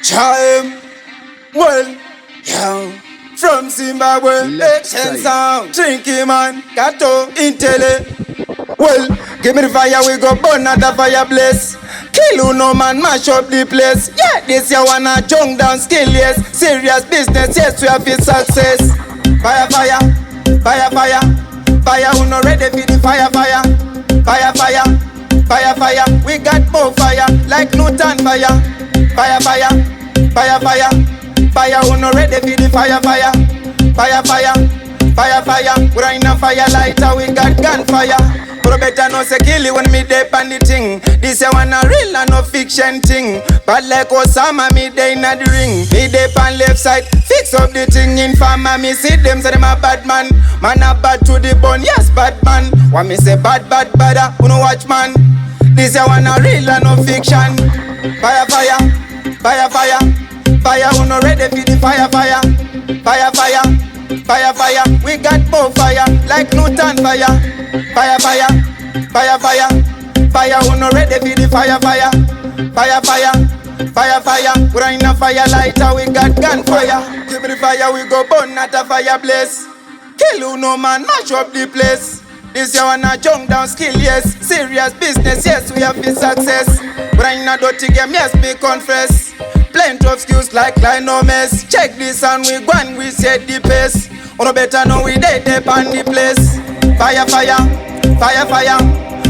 Chime, well, yeah. From Zimbabwe, action sound, drinky man, Kato, Intele. Well, give me the fire, we go burn at the fire blaze. Kill who no man, mash up the place. Yeah, this year wanna junk down skill, yes. Serious business, yes, we have it success. Fire, fire, fire, fire. Fire who no ready for the fire, fire. Fire, fire, fire, fire. We got more fire, like Newton fire. Fire, fire, fire, fire. Fire who no ready for the fire, fire. Fire, fire, fire, fire. We in a fire lighter, we got gunfire. But better no say kill it when me dey on the thing. This a one a real and no fiction thing. But like Osama, me dey in the ring. Me dey on left side, fix up the thing. Informer me see them say them a bad man. Man a bad to the bone, yes bad man. What me say bad, bad, bad, who no watch man. This a one a real and no fiction. Fire, fire, fire, fire. Fire who no ready for the fire, fire. Fire, fire, fire, fire. We got more fire, like Newton fire. Fire, fire, fire, fire. Fire who no ready for the fire, fire. Fire, fire, fire, fire. We in a fire lighter, we got gunfire. Give me the fire, we go burn at a fire blaze. Kill who no man, mash up the place. This year wanna junk down skill, yes. Serious business, yes, we have the success. We in a dirty game, yes, me confess. Plenty of skills like no mess. Check this and we go and we set the pace. Oh, better know we dead on the place. Fire, fire, fire, fire.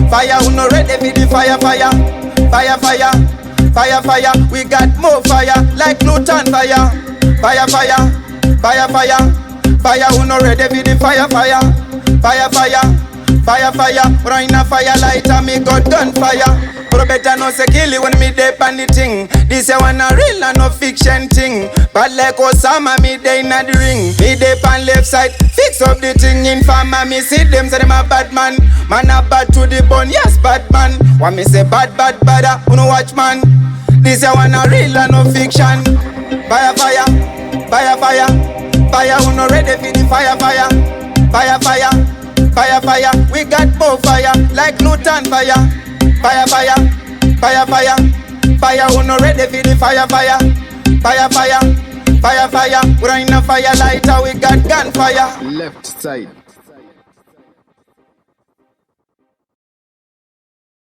Fire who no ready for the fire, fire. Fire, fire, fire, fire. We got more fire, like Newton fire. Fire, fire, fire, fire. Fire who no ready for the fire, fire. Fire, fire, fire, fire. We're in a fire lighter, me got gunfire. But better no say kill it when me dey on the thing. This a one a real and no fiction thing. But like Osama, me dey in the ring. Me dey on left side, fix up the thing. Informer me see them say them a bad man. Man a bad to the bone, yes bad man. What me say bad, bad, bad, who no watch man. This a one a real and no fiction. Fire, fire, fire, fire. Fire who no ready for the fire, fire. Fire, fire, fire, fire. We got more fire, like Newton fire. Fire, fire, fire, fire. Fire who no ready for the fire, fire. Fire, fire, fire, fire. We're in a fire lighter, we got gunfire. Left side.